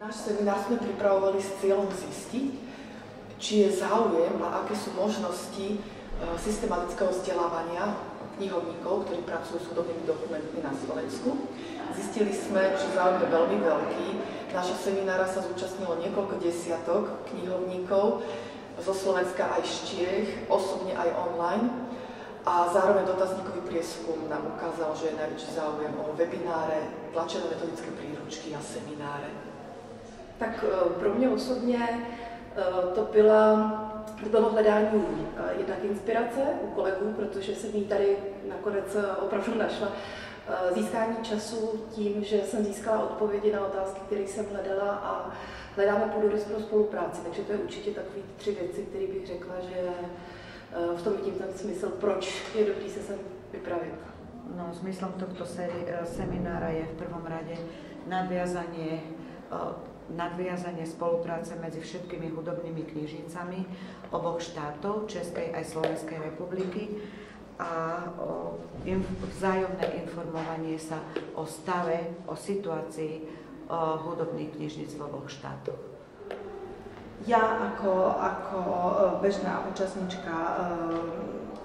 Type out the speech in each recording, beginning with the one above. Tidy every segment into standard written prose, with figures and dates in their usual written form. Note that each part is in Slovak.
Náš seminár sme pripravovali s cieľom zistiť, či je záujem a aké sú možnosti systematického vzdelávania knihovníkov, ktorí pracujú s hudobnými dokumentmi na Slovensku. Zistili sme, že záujem je veľmi veľký. Nášho seminára sa zúčastnilo niekoľko desiatok knihovníkov zo Slovenska aj z Čiech, osobne aj online. A zároveň dotazníkový prieskum nám ukázal, že je najväčší záujem o webináre, tlačené metodické príručky a semináre. Tak pro mě osobně to bylo hledání jednak inspirace u kolegů, protože jsem ji tady nakonec opravdu našla. Získání času tím, že jsem získala odpovědi na otázky, které jsem hledala, a hledáme půdorys pro spolupráci. Takže to je určitě takový 3 věci, které bych řekla, že v tom vidím ten smysl, proč je dobrý se sem vypravit. No, zmyslom tohto seminára je v prvom rade nadviazanie spolupráce medzi všetkými hudobnými knižnicami oboch štátov, Českej aj Slovenskej republiky, a vzájomné informovanie sa o stave, o situácii hudobných knižníc v oboch štátoch. Ja ako bežná účastnička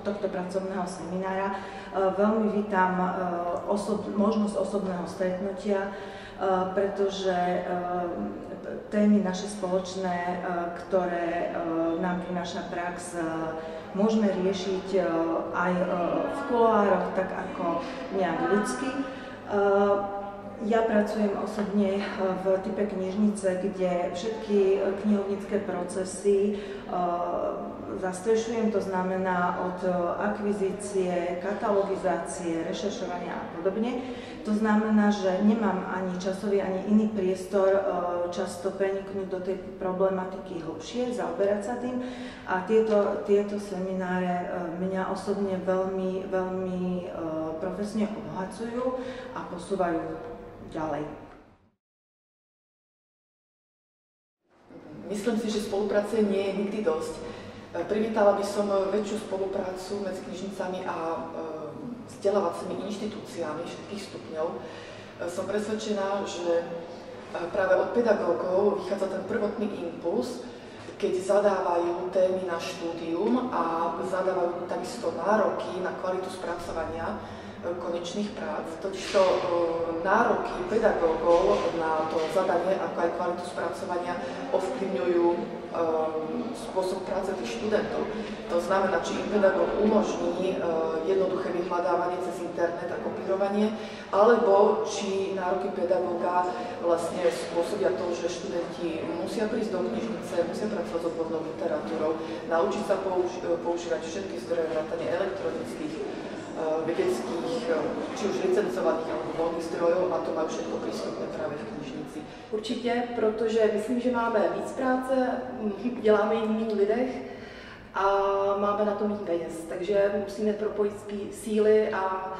tohto pracovného seminára veľmi vítam možnosť osobného stretnutia, pretože témy naše spoločné, ktoré nám prináša prax, môžeme riešiť aj v kuloároch, tak ako nejak ľudsky. Ja pracujem osobne v type knižnice, kde všetky knihovnícke procesy zastrešujem, to znamená od akvizície, katalogizácie, rešeršovania a podobne. To znamená, že nemám ani časový, ani iný priestor často preniknúť do tej problematiky hlbšie, zaoberať sa tým. A tieto semináre mňa osobne veľmi profesne obohacujú a posúvajú ďalej. Myslím si, že spolupráce nie je nikdy dosť. Privítala by som väčšiu spoluprácu medzi knižnicami a vzdelávacími inštitúciami všetkých stupňov. Som presvedčená, že práve od pedagógov vychádza ten prvotný impuls, keď zadávajú témy na štúdium a zadávajú takisto nároky na kvalitu spracovania konečných prác. Totižto nároky pedagógov na to zadanie, ako aj kvalitu spracovania, ovplyvňujú spôsob práce tých študentov. To znamená, či im pedagóg umožní jednoduché vyhľadávanie cez internet a kopírovanie, alebo či nároky pedagóga vlastne spôsobia to, že študenti musia prísť do knižnice, musia pracovať s odbornou literatúrou, naučiť sa používať všetky zdroje vrátane elektronických, vedeckých, či už licencovaných alebo voľných zdrojov, a to majú všetko prístupné práve v knižnici. Určitě, protože myslím, že máme víc práce, děláme ji v jiných lidech a máme na to méně peněz. Takže musíme propojit síly a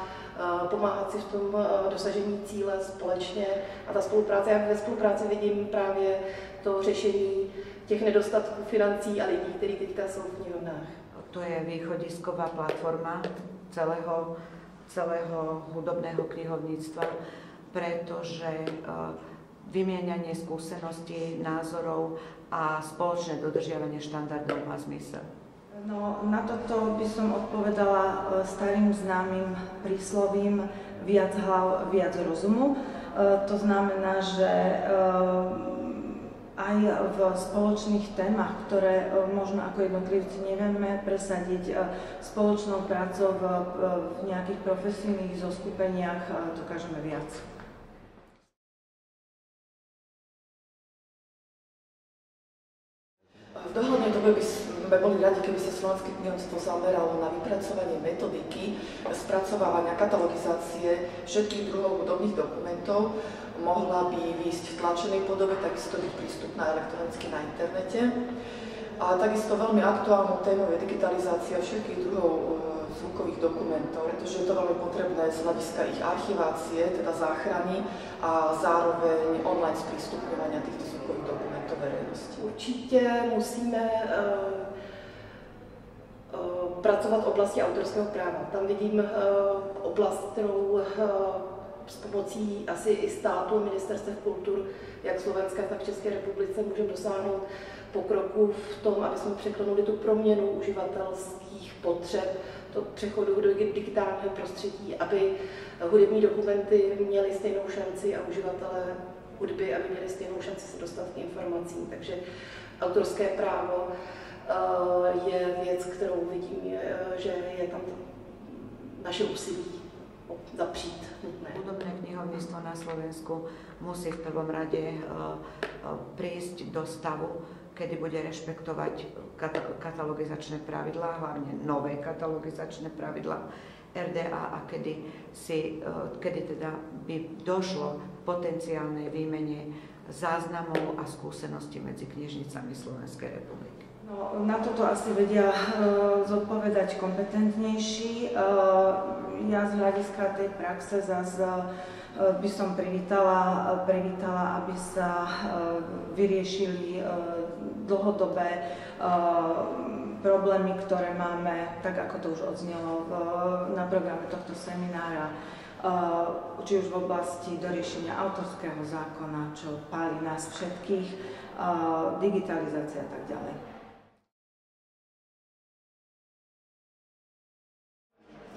pomáhat si v tom dosažení cíle společně. A ta spolupráce, já ve spolupráci vidím právě to řešení těch nedostatků financí a lidí, kteří teďka jsou v knihovnách. To je východisková platforma celého hudobného knihovníctva, pretože vymieňanie skúseností, názorov a spoločné dodržiavanie štandardov má zmysel. No, na toto by som odpovedala starým známym príslovím viac hlav, viac rozumu. To znamená, že aj v spoločných témach, ktoré možno ako jednotlivci nevieme presadiť spoločnou prácou v nejakých profesijných zoskupeniach, dokážeme viac. V dohľadnej dobe by sme boli radi, keby sa Slovenské knihovníctvo zameralo na vypracovanie metodiky spracovávania, katalogizácie všetkých druhov hudobných dokumentov. Mohla by výjsť v tlačenej podobe, takisto byť prístupná elektronicky na internete. A takisto veľmi aktuálnou témou je digitalizácia všetkých druhov zvukových dokumentov, pretože je to veľmi potrebné z hľadiska ich archivácie, teda záchrany, a zároveň online sprístupňovania týchto zvukových dokumentov verejnosti. Určitě musíme pracovat v oblasti autorského práva. Tam vidím oblast, kterou s pomocí asi i státu a ministerstev kultur, jak Slovenska, tak České republice, můžeme dosáhnout pokroku v tom, aby jsme překlenuli tu proměnu uživatelských potřeb, to přechodu do digitálního prostředí, aby hudební dokumenty měly stejnou šanci a uživatelé hudby, aby měli stejnou šanci se dostat k informacím. Takže autorské právo je věc, kterou vidím, že je tam naše úsilí zapřít nutné. Hudobné knihovníctvo na Slovensku musí v prvom rade prísť do stavu, kedy bude rešpektovať katalogizačné pravidlá, hlavne nové katalogizačné pravidlá RDA a kedy teda by došlo k potenciálnej výmene záznamov a skúseností medzi knižnicami Slovenskej republiky. No, na toto asi vedia zodpovedať kompetentnejší. Ja z hľadiska tej praxe zase by som privítala, aby sa vyriešili dlhodobé problémy, ktoré máme, tak ako to už odznelo na programe tohto seminára, či už v oblasti doriešenia autorského zákona, čo páli nás všetkých, digitalizácia a tak ďalej.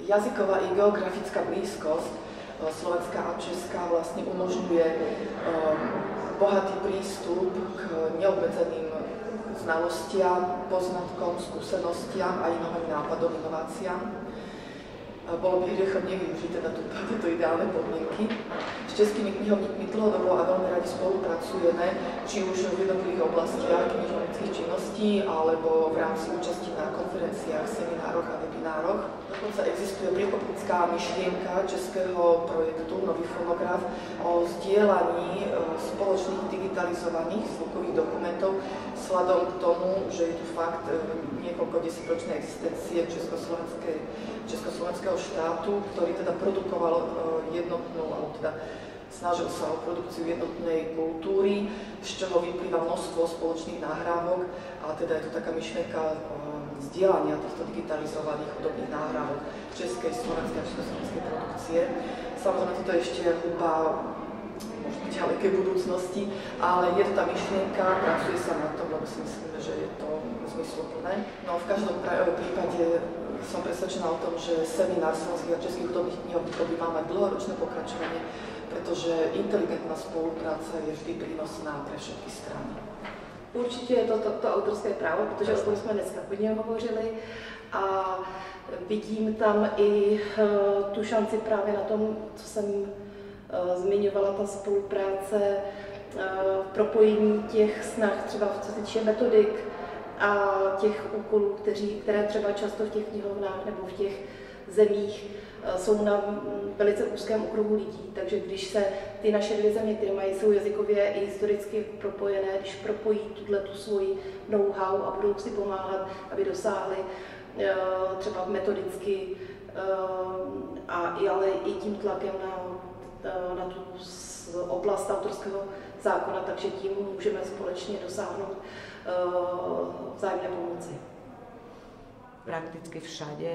Jazyková i geografická blízkosť Slovenská a Česká vlastne umožňuje bohatý prístup k neobmedzeným znalostiam, poznatkom, skúsenostiam a novým nápadom, inováciám. Bolo by hriechom nevyužiť teda tieto ideálne podmienky. S českými knihovníkmi dlhodobo a veľmi radi spolupracujeme, či už v jednotlivých oblastiach knižovníckych činností, alebo v rámci účasti na konferenciách, seminároch a webinároch. Dokonca existuje priekopnická myšlienka českého projektu Nový fonograf o zdieľaní spoločných digitalizovaných zvukových dokumentov vzhľadom k tomu, že je tu fakt niekoľko desaťročnej existencie československého štátu, ktorý teda produkoval jednotnú, alebo teda snažil sa o produkciu jednotnej kultúry, z čoho vyplýva množstvo spoločných nahrávok a teda je tu taká myšlienka zdieľania týchto digitalizovaných hudobných nahrávok českej, slovenskej a československej produkcie. Samozrejme, toto je ešte hudba možno ďalekej budúcnosti, ale je to tá myšlienka, pracuje sa na tom, lebo si myslíme, že je to zmysluplné. No v každom prípade som presvedčená o tom, že seminár slovenských a českých hudobných knihovníkov by mal mať dlhoročné pokračovanie, pretože inteligentná spolupráca je vždy prínosná pre všetky strany. Určitě je to autorské právo, protože o tom jsme dneska hodně hovořili a vidím tam i tu šanci právě na tom, co jsem zmiňovala, ta spolupráce, propojení těch snah, třeba co se týče metodik a těch úkolů, které třeba často v těch knihovnách nebo v těch zemích jsou na velice úzkém okruhu lidí, takže když se ty naše dvě země, které jsou jazykově i historicky propojené, když propojí tu svoji know-how a budou si pomáhat, aby dosáhli třeba metodicky, ale i tím tlakem na tu oblast autorského zákona, takže tím můžeme společně dosáhnout vzájemné pomoci. Prakticky všade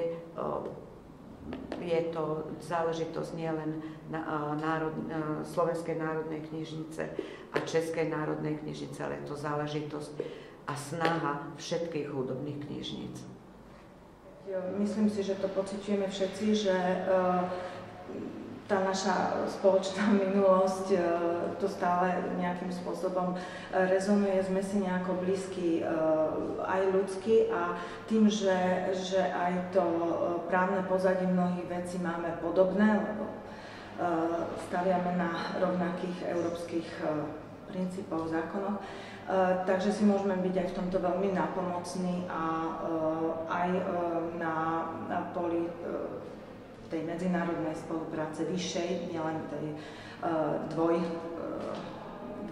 je to záležitosť nielen Slovenskej národnej knižnice a Českej národnej knižnice, ale je to záležitosť a snaha všetkých hudobných knižníc. Myslím si, že to pociťujeme všetci, že tá naša spoločná minulosť to stále nejakým spôsobom rezonuje, sme si nejako blízky aj ľudsky a tým, že aj to právne pozadie mnohých vecí máme podobné, lebo staviame na rovnakých európskych princípoch, zákonoch, takže si môžeme byť aj v tomto veľmi nápomocní a aj na poli tej medzinárodnej spolupráce vyššej, nielen tej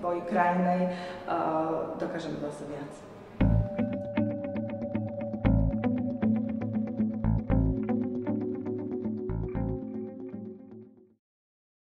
dvojkrajnej, dokážeme zase viac.